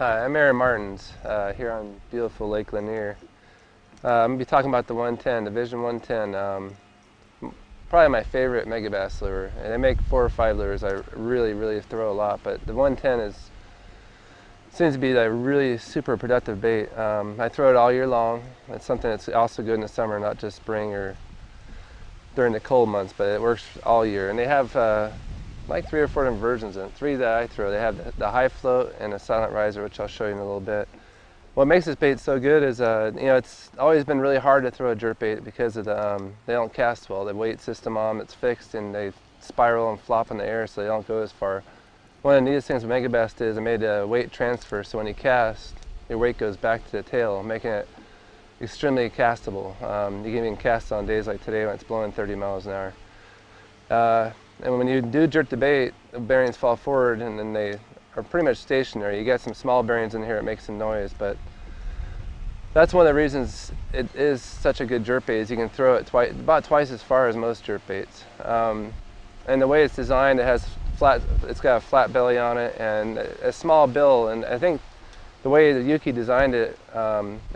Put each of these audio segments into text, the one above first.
Hi, I'm Martens here on beautiful Lake Lanier. I'm going to be talking about the 110, the Vision 110. Probably my favorite Megabass lure. And they make 4 or 5 lures I really throw a lot, but the 110 seems to be a really super productive bait. I throw it all year long. It's something that's also good in the summer, not just spring or during the cold months, but it works all year. And they have like 3 or 4 different versions of it. 3 that I throw. They have the high float and a silent riser, which I'll show you in a little bit. What makes this bait so good is, it's always been really hard to throw a jerk bait because of they don't cast well. The weight system on them, it's fixed, and they spiral and flop in the air, so they don't go as far. One of the neatest things with Megabass is I made a weight transfer, so when you cast, your weight goes back to the tail, making it extremely castable. You can even cast on days like today when it's blowing 30 miles an hour. And when you do jerk the bait, the bearings fall forward and then they are pretty much stationary. You get some small bearings in here, it makes some noise, but that's one of the reasons it is such a good jerk bait is you can throw it about twice as far as most jerk baits. And the way it's designed, it's got a flat belly on it and a small bill, and I think the way that Yuki designed it,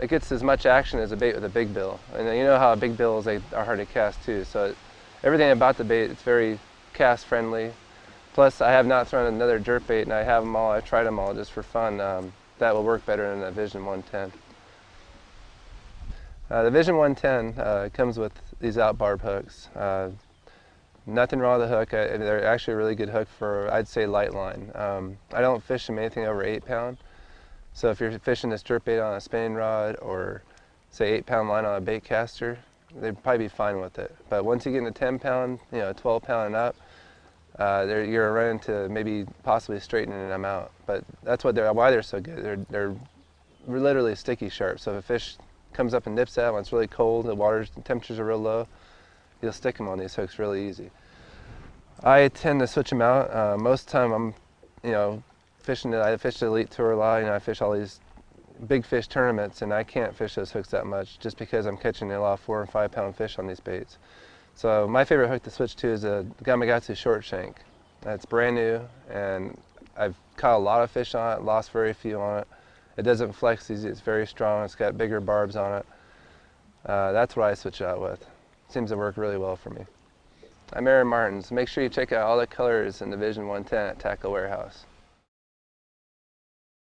it gets as much action as a bait with a big bill. And you know how big bills are hard to cast too, so everything about the bait, it's very cast friendly. Plus, I have not thrown another jerk bait, and I have them all. I've tried them all just for fun. That will work better than the Vision 110. The Vision 110 comes with these out barb hooks. Nothing wrong with the hook. They're actually a really good hook for, I'd say, light line. I don't fish them anything over 8 pound. So if you're fishing this jerk bait on a spinning rod or say 8 pound line on a bait caster, they'd probably be fine with it. But once you get into 10 pound, 12 pound and up, you're running to maybe possibly straightening them out. But that's why they're so good. They're literally sticky sharp. So if a fish comes up and nips that when it's really cold, the temperatures are real low, you'll stick them on these hooks really easy. I tend to switch them out. Most of the time I'm, fishing. I fish the Elite Tour a lot. I fish all these big fish tournaments, and I can't fish those hooks that much just because I'm catching a lot of 4 and 5 pound fish on these baits. So my favorite hook to switch to is a Gamakatsu short shank. It's brand new, and I've caught a lot of fish on it, lost very few on it. It doesn't flex easy, it's very strong, it's got bigger barbs on it. That's what I switch out with. Seems to work really well for me. I'm Martens. Make sure you check out all the colors in the Vision 110 at Tackle Warehouse.